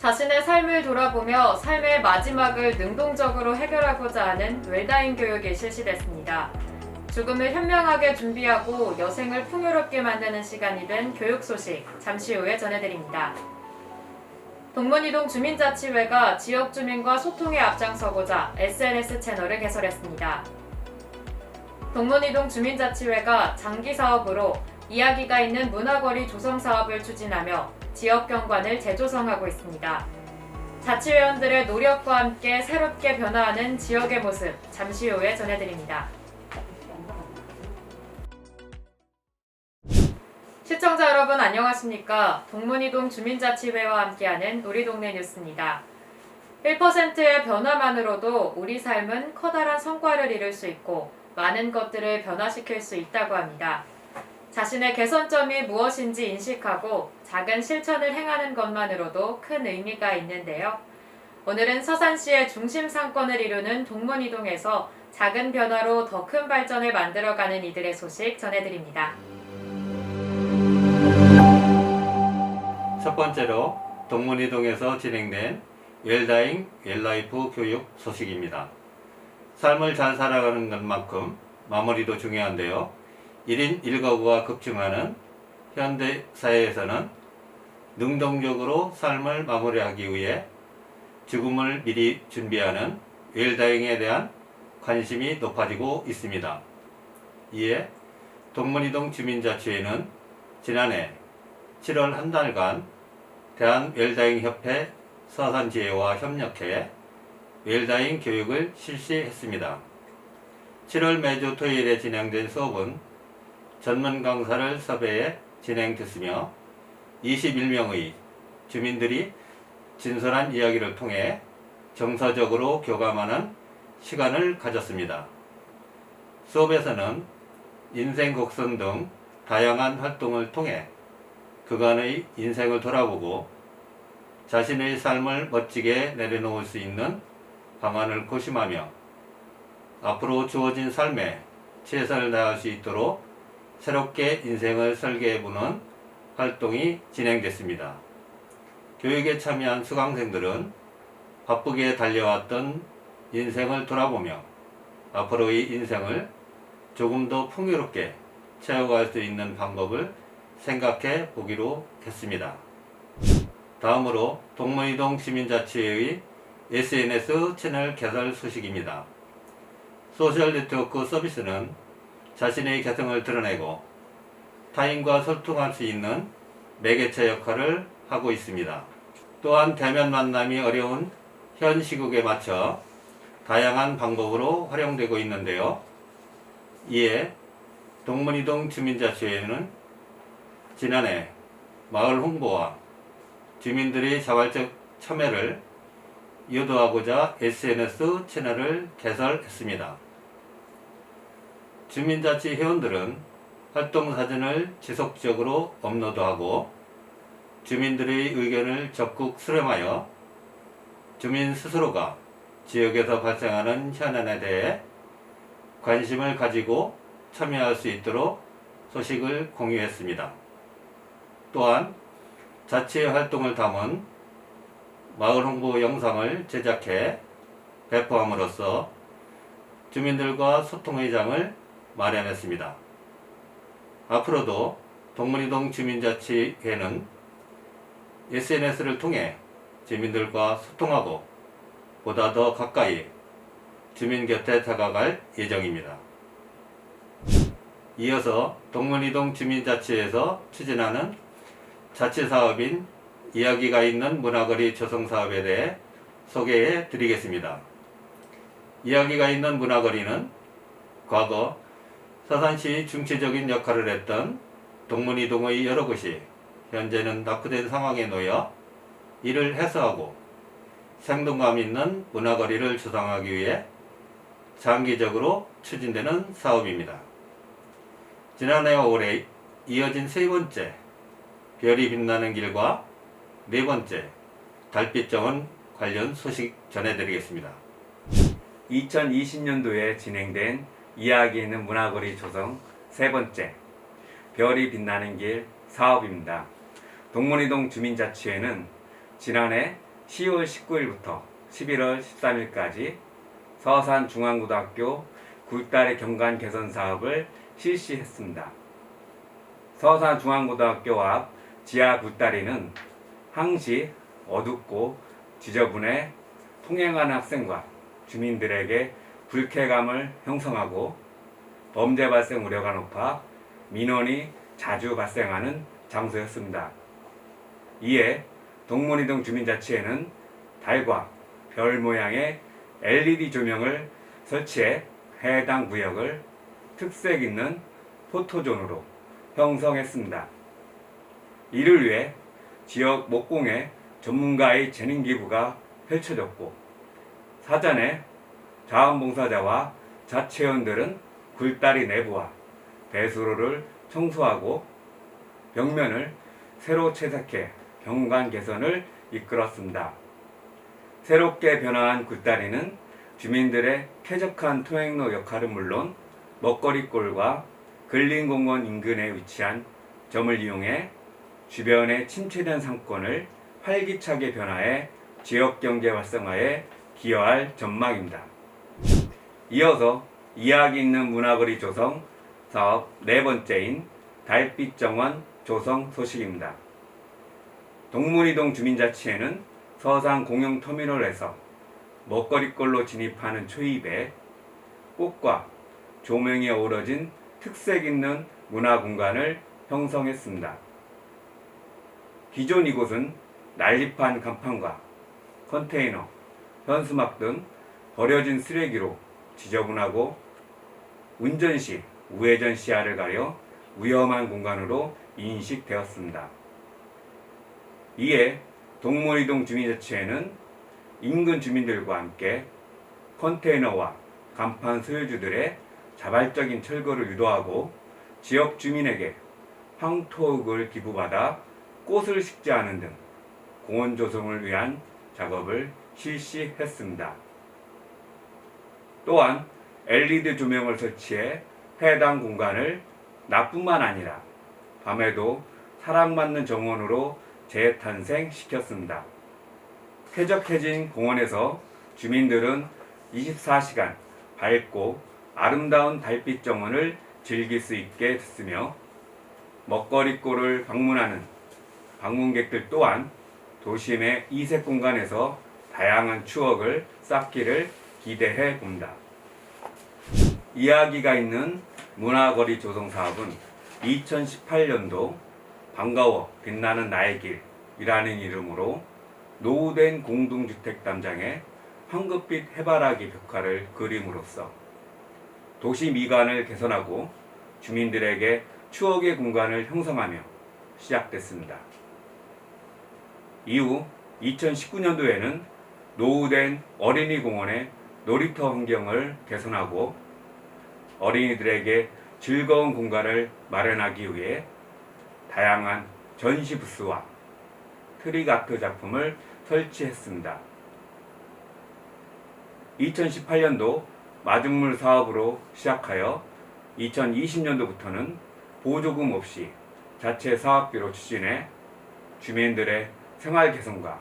자신의 삶을 돌아보며 삶의 마지막을 능동적으로 해결하고자 하는 웰다잉 교육이 실시됐습니다. 죽음을 현명하게 준비하고 여생을 풍요롭게 만드는 시간이 된 교육 소식 잠시 후에 전해드립니다. 동문이동 주민자치회가 지역 주민과 소통에 앞장서고자 SNS 채널을 개설했습니다. 동문이동 주민자치회가 장기 사업으로 이야기가 있는 문화거리 조성 사업을 추진하며 지역 경관을 재조성하고 있습니다. 자치회원들의 노력과 함께 새롭게 변화하는 지역의 모습 잠시 후에 전해드립니다. 시청자 여러분 안녕하십니까? 동문이동 주민자치회와 함께하는 우리 동네 뉴스입니다. 1%의 변화만으로도 우리 삶은 커다란 성과를 이룰 수 있고 많은 것들을 변화시킬 수 있다고 합니다. 자신의 개선점이 무엇인지 인식하고 작은 실천을 행하는 것만으로도 큰 의미가 있는데요. 오늘은 서산시의 중심 상권을 이루는 동문이동에서 작은 변화로 더 큰 발전을 만들어가는 이들의 소식 전해드립니다. 첫 번째로 동문이동에서 진행된 웰다잉 웰라이프 교육 소식입니다. 삶을 잘 살아가는 것만큼 마무리도 중요한데요. 1인 1가구가 급증하는 현대 사회에서는 능동적으로 삶을 마무리하기 위해 죽음을 미리 준비하는 웰다잉에 대한 관심이 높아지고 있습니다. 이에 동문이동 주민자치회는 지난해 7월 한 달간 대한웰다잉협회 서산지회와 협력해 웰다잉 교육을 실시했습니다. 7월 매주 토요일에 진행된 수업은 전문 강사를 섭외해 진행됐으며 21명의 주민들이 진솔한 이야기를 통해 정서적으로 교감하는 시간을 가졌습니다. 수업에서는 인생 곡선 등 다양한 활동을 통해 그간의 인생을 돌아보고 자신의 삶을 멋지게 내려놓을 수 있는 방안을 고심하며 앞으로 주어진 삶에 최선을 다할 수 있도록 새롭게 인생을 설계해보는 활동이 진행됐습니다. 교육에 참여한 수강생들은 바쁘게 달려왔던 인생을 돌아보며 앞으로의 인생을 조금 더 풍요롭게 채워갈 수 있는 방법을 생각해 보기로 했습니다. 다음으로 동문이동 주민자치회의 SNS 채널 개설 소식입니다. 소셜 네트워크 서비스는 자신의 개성을 드러내고 타인과 소통할 수 있는 매개체 역할을 하고 있습니다. 또한 대면 만남이 어려운 현 시국에 맞춰 다양한 방법으로 활용되고 있는데요. 이에 동문이동 주민자치회는 지난해 마을 홍보와 주민들의 자발적 참여를 유도하고자 SNS 채널을 개설했습니다. 주민자치 회원들은 활동 사진을 지속적으로 업로드하고 주민들의 의견을 적극 수렴하여 주민 스스로가 지역에서 발생하는 현안에 대해 관심을 가지고 참여할 수 있도록 소식을 공유했습니다. 또한 자치의 활동을 담은 마을 홍보 영상을 제작해 배포함으로써 주민들과 소통의 장을 마련했습니다. 앞으로도 동문이동 주민자치회는 SNS를 통해 주민들과 소통하고 보다 더 가까이 주민 곁에 다가갈 예정입니다. 이어서 동문이동 주민자치회에서 추진하는 자치사업인 이야기가 있는 문화거리 조성 사업에 대해 소개해 드리겠습니다. 이야기가 있는 문화거리는 과거 서산시 중추적인 역할을 했던 동문이동의 여러 곳이 현재는 낙후된 상황에 놓여 이를 해소하고 생동감 있는 문화거리를 조성하기 위해 장기적으로 추진되는 사업입니다. 지난해와 올해 이어진 세 번째 별이 빛나는 길과 네 번째 달빛 정원 관련 소식 전해드리겠습니다. 2020년도에 진행된 이야기 있는 문화거리 조성 세 번째 별이 빛나는 길 사업입니다. 동문이동 주민자치회는 지난해 10월 19일부터 11월 13일까지 서산중앙고등학교 굴다리 경관 개선 사업을 실시했습니다. 서산중앙고등학교 앞 지하 굴다리는 항시 어둡고 지저분해 통행하는 학생과 주민들에게 불쾌감을 형성하고 범죄 발생 우려가 높아 민원이 자주 발생하는 장소였습니다. 이에 동문이동 주민자치회는 달과 별 모양의 LED 조명을 설치해 해당 구역을 특색 있는 포토존으로 형성했습니다. 이를 위해 지역 목공에 전문가의 재능 기부가 펼쳐졌고 사전에 자원봉사자와 자치회원들은 굴다리 내부와 배수로를 청소하고 벽면을 새로 채색해 경관 개선을 이끌었습니다. 새롭게 변화한 굴다리는 주민들의 쾌적한 통행로 역할은 물론 먹거리골과 근린공원 인근에 위치한 점을 이용해 주변의 침체된 상권을 활기차게 변화해 지역경제 활성화에 기여할 전망입니다. 이어서 이야기 있는 문화거리 조성 사업 네 번째인 달빛 정원 조성 소식입니다. 동문이동 주민자치회는 서산 공영터미널에서 먹거리골로 진입하는 초입에 꽃과 조명이 어우러진 특색 있는 문화공간을 형성했습니다. 기존 이곳은 난립한 간판과 컨테이너, 현수막 등 버려진 쓰레기로 지저분하고 운전 시 우회전 시야를 가려 위험한 공간으로 인식되었습니다. 이에 동문이동 주민자치회는 인근 주민들과 함께 컨테이너와 간판 소유주들의 자발적인 철거를 유도하고 지역 주민에게 황토흙을 기부받아 꽃을 식재하는 등 공원 조성을 위한 작업을 실시했습니다. 또한 LED 조명을 설치해 해당 공간을 낮뿐만 아니라 밤에도 사랑받는 정원으로 재탄생시켰습니다. 쾌적해진 공원에서 주민들은 24시간 밝고 아름다운 달빛 정원을 즐길 수 있게 됐으며 먹거리골을 방문하는 방문객들 또한 도심의 이색 공간에서 다양한 추억을 쌓기를 기대해 봅니다. 이야기가 있는 문화거리 조성 사업은 2018년도 반가워 빛나는 나의 길이라는 이름으로 노후된 공동주택 담장에 황급빛 해바라기 벽화를 그림으로써 도시 미관을 개선하고 주민들에게 추억의 공간을 형성하며 시작됐습니다. 이후 2019년도에는 노후된 어린이 공원의 놀이터 환경을 개선하고 어린이들에게 즐거운 공간을 마련하기 위해 다양한 전시 부스와 트릭아트 작품을 설치했습니다. 2018년도 마중물 사업으로 시작하여 2020년도부터는 보조금 없이 자체 사업비로 추진해 주민들의 생활 개선과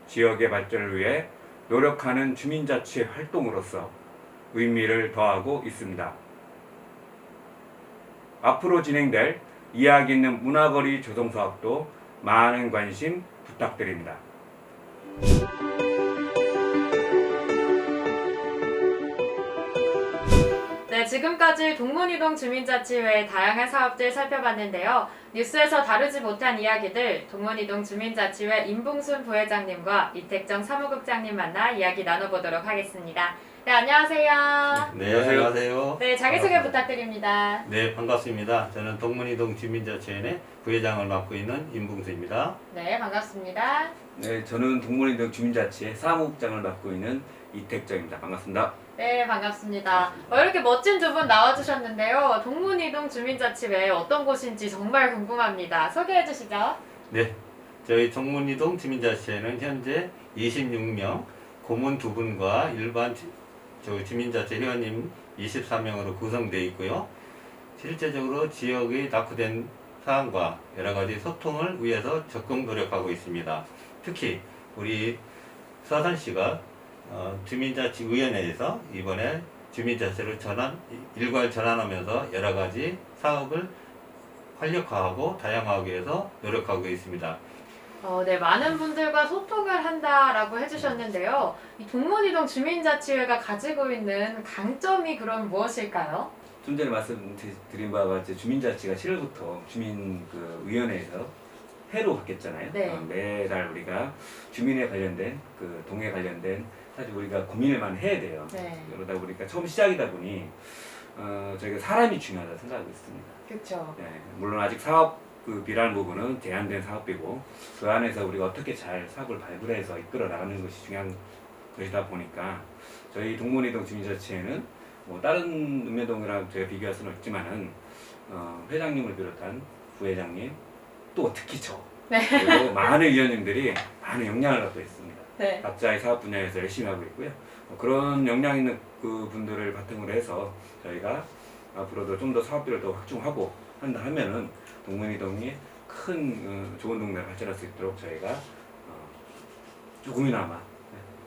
지역의 발전을 위해 노력하는 주민자치 활동으로서 의미를 더하고 있습니다. 앞으로 진행될 이야기 있는 문화거리 조성 사업도 많은 관심 부탁드립니다. 네, 지금까지 동문이동 주민자치회의 다양한 사업들 살펴봤는데요. 뉴스에서 다루지 못한 이야기들 동문이동 주민자치회 임봉순 부회장님과 이택정 사무국장님 만나 이야기 나눠보도록 하겠습니다. 네, 안녕하세요. 네, 안녕하세요. 네, 자기소개 부탁드립니다. 네, 반갑습니다. 저는 동문이동 주민자치회 부회장을 맡고 있는 임봉수입니다. 네, 반갑습니다. 네, 저는 동문이동 주민자치회 사무국장을 맡고 있는 이택정입니다. 반갑습니다. 네, 반갑습니다. 이렇게 멋진 두 분 나와주셨는데요. 동문이동 주민자치회 어떤 곳인지 정말 궁금합니다. 소개해 주시죠. 네, 저희 동문이동 주민자치회는 현재 26명, 고문 2분과 일반 주민자치 회원님 24명으로 구성되어 있고요. 실제적으로 지역의 낙후된 사항과 여러 가지 소통을 위해서 적극 노력하고 있습니다. 특히 우리 서산시가 주민자치위원회에서 이번에 주민자치를 일괄 전환하면서 여러 가지 사업을 활력화하고 다양화하기 위해서 노력하고 있습니다. 네, 많은 분들과 소통을 한다라고 해주셨는데요. 이 동문이동 주민자치회가 가지고 있는 강점이 그럼 무엇일까요? 좀 전에 말씀드린 바와 같이 주민자치가 7월부터 주민위원회에서 회로 바뀌었잖아요. 네. 매달 우리가 주민에 관련된 동에 관련된 사실 우리가 고민을 많이 해야 돼요. 네. 그러다 보니까 처음 시작이다 보니 저희가 사람이 중요하다 생각하고 있습니다. 그렇죠. 네, 물론 아직 사업이라는 부분은 제한된 사업이고 그 안에서 우리가 어떻게 잘 사업을 발굴해서 이끌어 나가는 것이 중요한 것이다 보니까 저희 동문이동 주민자치회는 뭐 다른 읍내동이랑 제가 비교할 수는 없지만은 회장님을 비롯한 부회장님 또 특히 저 그리고 많은 위원님들이 많은 역량을 갖고 있습니다. 네. 각자의 사업 분야에서 열심히 하고 있고요. 그런 역량 있는 그 분들을 바탕으로 해서 저희가 앞으로도 좀 더 사업들을 더 확충하고 한다 하면은 동문이동이 큰 좋은 동네를 발전할 수 있도록 저희가 조금이나마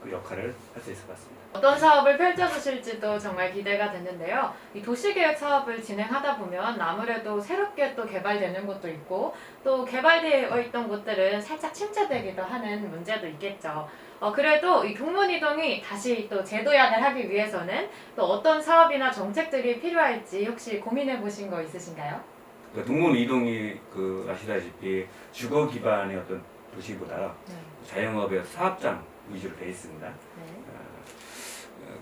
그 역할을 할 수 있을 것 같습니다. 어떤 사업을 펼쳐주실지도 정말 기대가 되는데요. 이 도시계획 사업을 진행하다 보면 아무래도 새롭게 또 개발되는 곳도 있고 또 개발되어 있던 곳들은 살짝 침체되기도 하는 문제도 있겠죠. 그래도 이 동문이동이 다시 또 재도약을 하기 위해서는 또 어떤 사업이나 정책들이 필요할지 혹시 고민해 보신 거 있으신가요? 그러니까 동문이동이 아시다시피 주거 기반의 어떤 도시보다 네. 자영업의 사업장 위주로 되어 있습니다. 네.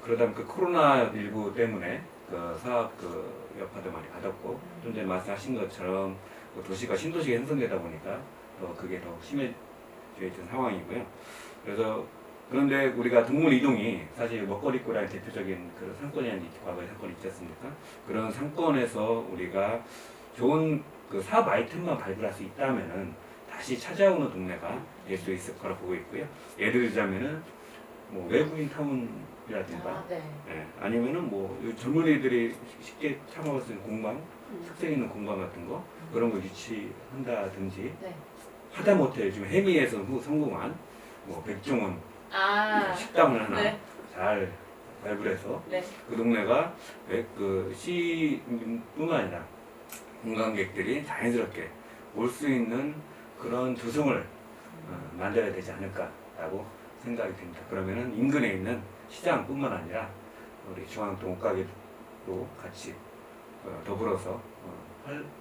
그러다 보니까 코로나19 때문에 사업 여파도 많이 받았고 좀 전에 말씀하신 것처럼 도시가 신도시가 형성되다 보니까 그게 더 심해져 있는 상황이고요. 그런데 우리가 동문이동이 사실 먹거리꼬리의 대표적인 그런 상권이라는 과거의 상권이 있지 않습니까? 그런 상권에서 우리가 좋은 사업 아이템만 발굴할 수 있다면은 다시 찾아오는 동네가 될 수 있을 거라 보고 있고요. 예를 들자면은 뭐 외국인 타운이라든가 네. 아니면은 뭐 젊은이들이 쉽게 참아볼 수 있는 공방, 특색 있는 공방 같은 거 그런 거 유치한다든지 네. 하다못해 요즘 해미에서 성공한 뭐 백종원 식당을 하나 네. 잘 발굴해서 네. 그 동네가 시뿐만 아니라 관광객들이 자연스럽게 올 수 있는 그런 조성을 만들어야 되지 않을까라고 생각이 듭니다. 그러면은 인근에 있는 시장뿐만 아니라 우리 중앙동 옷가게도 같이 더불어서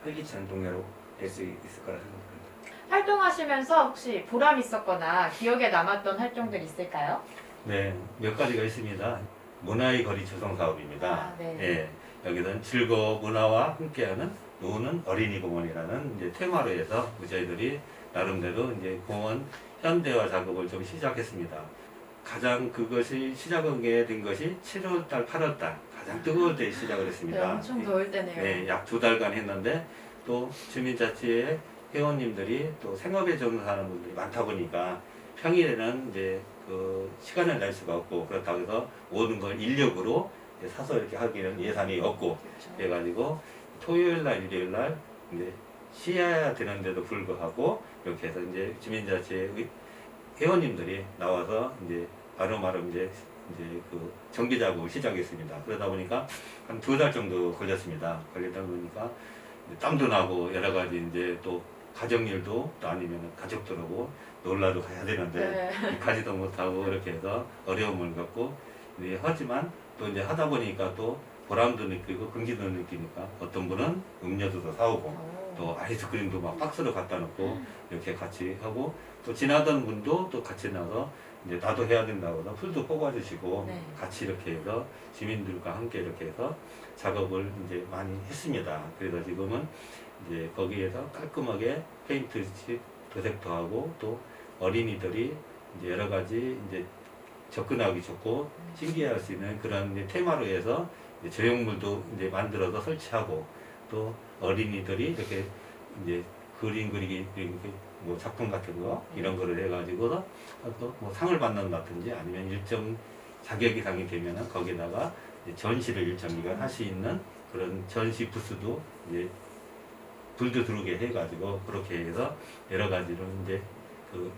활기찬 동네로 될 수 있을 거라 생각합니다. 활동하시면서 혹시 보람 있었거나 기억에 남았던 활동들 있을까요? 네, 몇 가지가 있습니다. 문화의 거리 조성 사업입니다. 네. 예, 여기서는 즐거워 문화와 함께하는 노는 어린이 공원이라는 이제 테마로 해서 저희들이 나름대로 이제 공원 현대화 작업을 좀 시작했습니다. 가장 그것이 시작하게 된 것이 7월달, 8월달 가장 뜨거울 때 시작을 했습니다. 네, 엄청 더울 때네요. 네, 약 2달간 했는데 또 주민자치회 회원님들이 또 생업에 종사하는 분들이 많다 보니까 평일에는 이제 시간을 낼 수가 없고 그렇다고 해서 모든 걸 인력으로 사서 이렇게 하기는 예산이 없고 그렇죠. 그래가지고 토요일날, 일요일날 이제 쉬어야 되는데도 불구하고 이렇게 해서 이제 주민자치회 회원님들이 나와서 이제 바로바로 이제 정비 작업을 시작했습니다. 그러다 보니까 한 2달 정도 걸렸습니다. 걸리다 보니까 땀도 나고 여러 가지 이제 또 가정일도 또 아니면 가족들하고 놀러도 가야 되는데 가지도 못하고 이렇게 해서 어려움을 겪고 하지만 또 이제 하다 보니까 또 보람도 느끼고 긍지도 느끼니까 어떤 분은 음료수도 사오고 또 아이스크림도 막 박스로 갖다 놓고 이렇게 같이 하고 또 지나던 분도 또 같이 나서 이제 나도 해야 된다고 해서 풀도 뽑아주시고 네. 같이 이렇게 해서 시민들과 함께 이렇게 해서 작업을 이제 많이 했습니다. 그래서 지금은 이제 거기에서 깔끔하게 페인트 도색도 하고 또 어린이들이 이제 여러 가지 이제 접근하기 좋고 신기할 수 있는 그런 이제 테마로 해서 이제 조형물도 이제 만들어서 설치하고 또 어린이들이 이렇게 이제 그림 그리기 뭐 작품 같은 거 이런 거를 해가지고서 또 뭐 상을 받는다든지 아니면 일정 자격 이상이 되면은 거기다가 이제 전시를 일정 기간 할 수 있는 그런 전시 부스도 이제 불도 들어오게 해가지고 그렇게 해서 여러 가지로 이제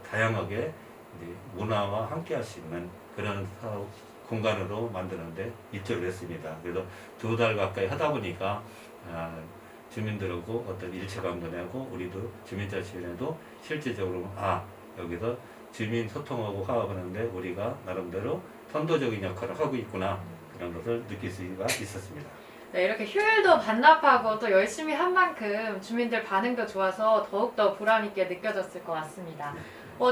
다양하게 이제 문화와 함께할 수 있는 그런 사업 공간으로 만드는데 입주를 했습니다. 그래서 2달 가까이 하다 보니까 주민들하고 어떤 일체감도 내고 우리도 주민자치위원회도 실질적으로 여기서 주민 소통하고 화합하는데 우리가 나름대로 선도적인 역할을 하고 있구나 그런 것을 느낄 수가 있었습니다. 네, 이렇게 효율도 반납하고 또 열심히 한 만큼 주민들 반응도 좋아서 더욱더 보람있게 느껴졌을 것 같습니다.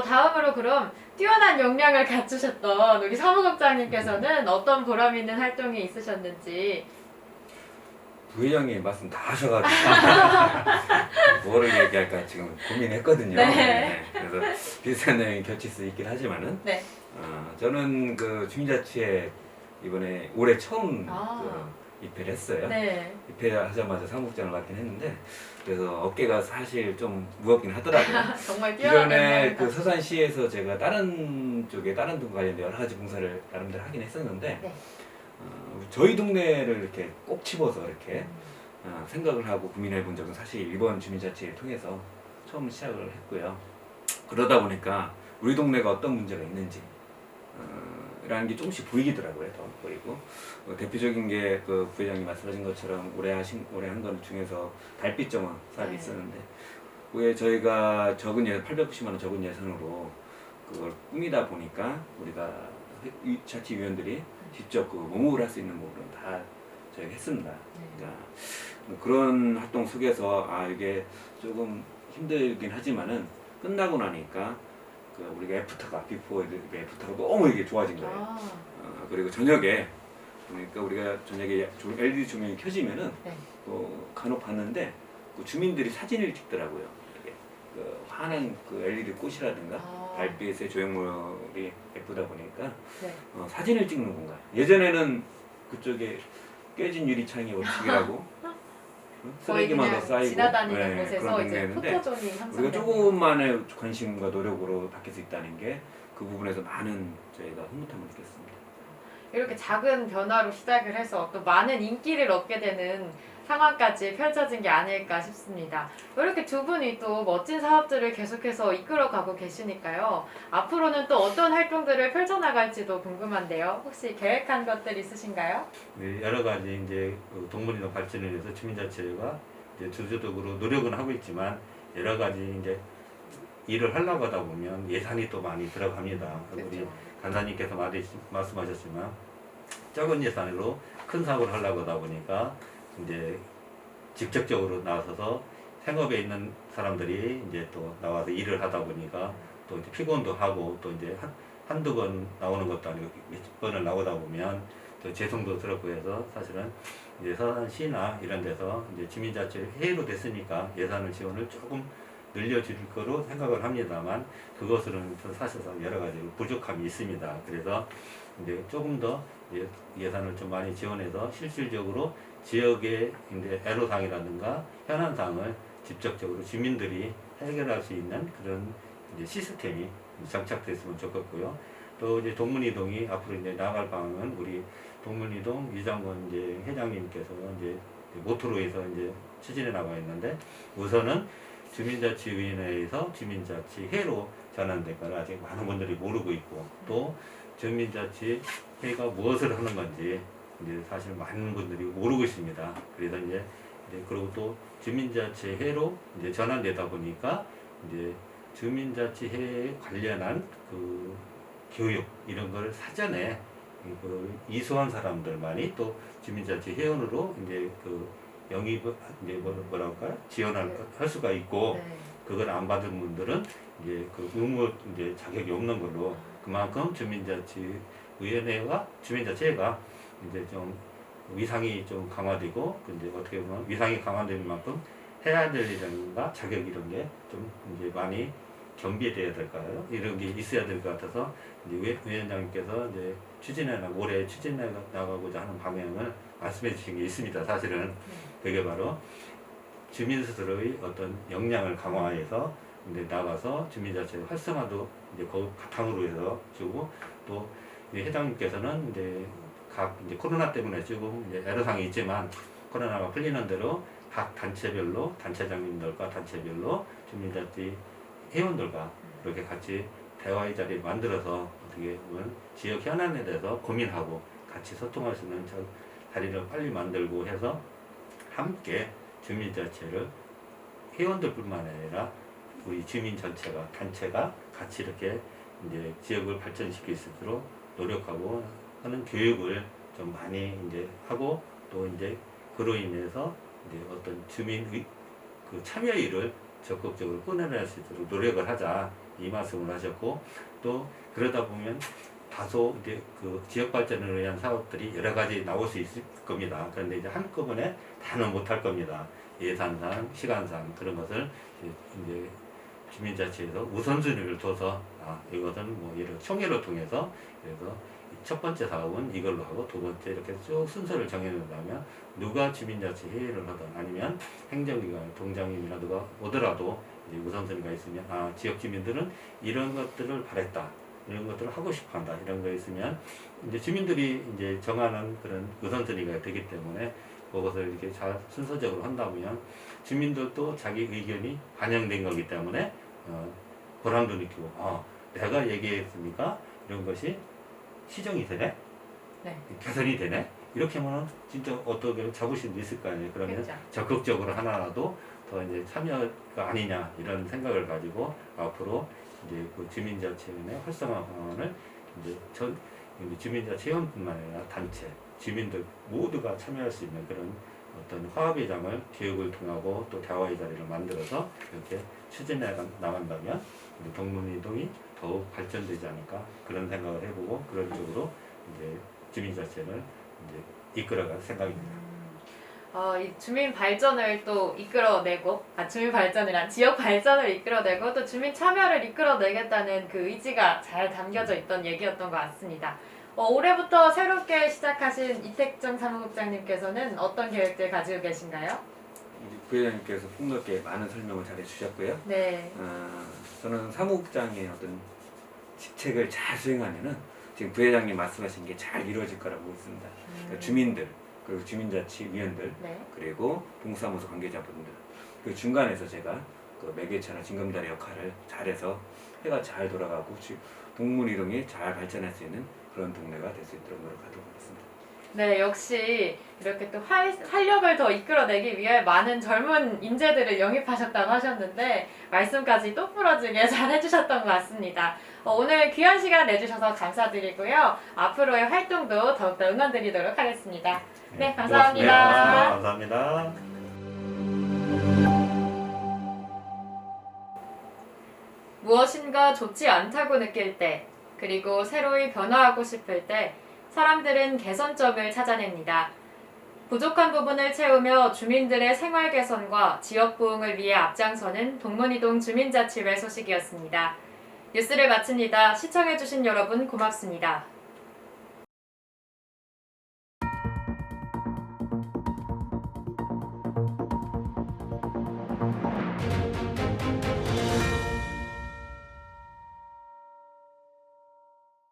다음으로 그럼 뛰어난 역량을 갖추셨던 우리 사무국장님께서는 어떤 보람 있는 활동이 있으셨는지. 부회장님 말씀 다 하셔가지고 뭐를 얘기할까 지금 고민했거든요. 네. 그래서 비슷한 내용이 겹칠 수 있긴 하지만은 네. 저는 그 주민자치에 이번에 올해 처음 입회를 했어요. 네. 입회하자마자 사무국장을 맡긴 했는데 그래서 어깨가 사실 좀 무겁긴 하더라고요. 정말 뛰어난 이전에 역량을 그 서산시에서 제가 다른 쪽에 다른 동 관련된 여러 가지 봉사를 나름대로 하긴 했었는데 네. 저희 동네를 이렇게 꼭 집어서 이렇게 생각을 하고 고민해 본 적은 사실 이번 주민자치를 통해서 처음 시작을 했고요. 그러다 보니까 우리 동네가 어떤 문제가 있는지 라는 게 조금씩 보이더라고요. 더 보이고 대표적인 게 그 부회장님 말씀하신 것처럼 올해 한 것 중에서 달빛 정원 사업이 네. 있었는데 그게 저희가 적은 예산 890만 원 적은 예산으로 그걸 꾸미다 보니까 우리가 자치위원들이 직접 그 모목을 할 수 있는 부분은 다 저희가 했습니다. 그러니까 그런 활동 속에서 이게 조금 힘들긴 하지만은 끝나고 나니까 그 우리가 애프터가 애프터가 너무 이게 좋아진 거예요. 그리고 저녁에 그러니까 우리가 저녁에 LED 조명이 켜지면은 네. 간혹 봤는데 그 주민들이 사진을 찍더라고요. 이렇게 그 환한 그 LED 꽃이라든가 달빛의 조형물이 예쁘다 보니까 네. 사진을 찍는 공간. 예전에는 그쪽에 깨진 유리창이 어떻게라고 쓰레기만 더 쌓이고 지나다니는 곳에서 그런 이제 동네였는데 포토존이 형성되는. 우리가 조금만의 관심과 노력으로 바뀔 수 있다는 게 그 부분에서 많은 저희가 흐뭇함을 느꼈습니다. 이렇게 작은 변화로 시작을 해서 또 많은 인기를 얻게 되는 상황까지 펼쳐진 게 아닐까 싶습니다. 이렇게 두 분이 또 멋진 사업들을 계속해서 이끌어가고 계시니까요. 앞으로는 또 어떤 활동들을 펼쳐나갈지도 궁금한데요. 혹시 계획한 것들 있으신가요? 네, 여러 가지 이제 그 동물인력 발전을 위해서 주민자치회가 이제 주도적으로 노력은 하고 있지만 여러 가지 이제 일을 하려고 하다 보면 예산이 또 많이 들어갑니다. 우리 간사님께서 말씀하셨지만 적은 예산으로 큰 사업을 하려고 하다 보니까 이제 직접적으로 나서서 생업에 있는 사람들이 이제 또 나와서 일을 하다 보니까 또 이제 피곤도 하고 또 이제 한두 번 나오는 것도 아니고 몇 번을 나오다 보면 또 재성도 들었고 해서 사실은 이제 서산시나 이런 데서 이제 주민자치 회의로 됐으니까 예산을 지원을 조금 늘려줄 거로 생각을 합니다만 그것으로는 사실상 여러 가지 부족함이 있습니다. 그래서 이제 조금 더 예산을 좀 많이 지원해서 실질적으로 지역의 이제 애로사항이라든가 현안사항을 직접적으로 주민들이 해결할 수 있는 그런 이제 시스템이 장착됐으면 좋겠고요. 또 이제 동문이동이 앞으로 이제 나갈 방향은 우리 동문이동 이장권 이제 회장님께서 이제 모토로에서 이제 추진해 나가 있는데 우선은 주민자치위원회에서 주민자치회로 전환될까를 아직 많은 분들이 모르고 있고 또 주민자치회가 무엇을 하는 건지 이제 사실 많은 분들이 모르고 있습니다. 그래서 이제 그리고 또 주민자치회로 이제 전환되다 보니까 이제 주민자치회에 관련한 그 교육 이런 걸 사전에 그 이수한 사람들만이 또 주민자치 회원으로 이제 그 영입을 이제 뭐라 할까요? 지원할 할 수가 있고 네. 그걸 안 받은 분들은 이제 그 의무 이제 자격이 없는 걸로 그만큼 주민자치위원회와 주민자치회가 이제 좀 위상이 좀 강화되고 이제 어떻게 보면 위상이 강화되는 만큼 해야 될 일이라든가 자격 이런 게 좀 이제 많이 겸비돼야 될까요? 이런 게 있어야 될 것 같아서 이제 위원장님께서 이제 올해 추진해 나가고자 하는 방향을 말씀해 주신 게 있습니다. 사실은 그게 바로 주민 스스로의 어떤 역량을 강화해서 이제 나가서 주민자치 활성화도 이제 그 바탕으로 해서 주고 또 회장님께서는 이제 각 이제 코로나 때문에 조금 이제 애로사항이 있지만 코로나가 풀리는 대로 각 단체별로 단체장님들과 단체별로 주민자치 회원들과 이렇게 같이 대화의 자리를 만들어서 어떻게 보면 지역 현안에 대해서 고민하고 같이 소통할 수 있는 자리를 빨리 만들고 해서 함께 주민자치를 회원들뿐만 아니라 우리 주민 전체가 단체가 같이 이렇게 이제 지역을 발전시킬 수 있도록 노력하고 하는 교육을 좀 많이 이제 하고 또 이제 그로 인해서 이제 어떤 주민의 그 참여율을 적극적으로 끌어낼 수 있도록 노력을 하자 이 말씀을 하셨고 또 그러다 보면 다소 이제 그 지역 발전을 위한 사업들이 여러 가지 나올 수 있을 겁니다. 그런데 이제 한꺼번에 다는 못할 겁니다. 예산상, 시간상 그런 것을 이제 주민자치에서 우선순위를 둬서 이것은 뭐 예를 총회를 통해서 그래서 첫 번째 사업은 이걸로 하고 두 번째 이렇게 쭉 순서를 정해놓는다면 누가 주민자치 회의를 하든 아니면 행정기관, 동장님이나 누가 오더라도 이제 우선순위가 있으면 지역 주민들은 이런 것들을 바랬다. 이런 것들을 하고 싶어 한다. 이런 거 있으면 이제 주민들이 이제 정하는 그런 우선순위가 되기 때문에 그것을 이렇게 잘 순서적으로 한다면 주민들도 자기 의견이 반영된 거기 때문에 보람도 느끼고 내가 얘기했으니까 이런 것이 시정이 되네? 네. 개선이 되네? 이렇게 하면 진짜 어떻게 자부심도 있을 거 아니에요. 그러면 그렇죠. 적극적으로 하나라도 더 이제 참여가 아니냐 이런 생각을 가지고 앞으로 이제 그 주민자치원의 활성화 방안을 이제 주민자치 회원뿐만 아니라 단체, 주민들 모두가 참여할 수 있는 그런 어떤 화합의 장을 교육을 통하고 또 대화의 자리를 만들어서 이렇게 추진해 나간다면 우리 동문이동이 더욱 발전되지 않을까 그런 생각을 해보고 그런 쪽으로 이제 주민자치를 이제 이끌어갈 생각입니다. 이 주민 발전을 또 이끌어내고, 주민 발전이란 지역 발전을 이끌어내고 또 주민 참여를 이끌어내겠다는 그 의지가 잘 담겨져 있던 얘기였던 것 같습니다. 올해부터 새롭게 시작하신 이택정 사무국장님께서는 어떤 계획들 가지고 계신가요? 우리 부회장님께서 폭넓게 많은 설명을 잘 해주셨고요. 네. 저는 사무국장의 어떤 직책을 잘 수행하면은 지금 부회장님 말씀하신 게 잘 이루어질 거라고 보고 있습니다. 그러니까 주민들, 그리고 주민자치위원들, 네. 그리고 동사무소 관계자분들 그 중간에서 제가 그 매개체나 징검다리 역할을 잘해서 해가 잘 돌아가고 동문이동이 잘 발전할 수 있는 그런 동네가 될 수 있도록 노력하도록 하겠습니다. 네, 역시 이렇게 또 활력을 더 이끌어내기 위해 많은 젊은 인재들을 영입하셨다고 하셨는데 말씀까지 똑부러지게 잘 해주셨던 것 같습니다. 오늘 귀한 시간 내주셔서 감사드리고요. 앞으로의 활동도 더욱더 응원드리도록 하겠습니다. 네, 감사합니다. 감사합니다. 무엇인가 좋지 않다고 느낄 때, 그리고 새로이 변화하고 싶을 때 사람들은 개선점을 찾아냅니다. 부족한 부분을 채우며 주민들의 생활 개선과 지역 부흥을 위해 앞장서는 동문이동 주민자치회 소식이었습니다. 뉴스를 마칩니다. 시청해주신 여러분 고맙습니다.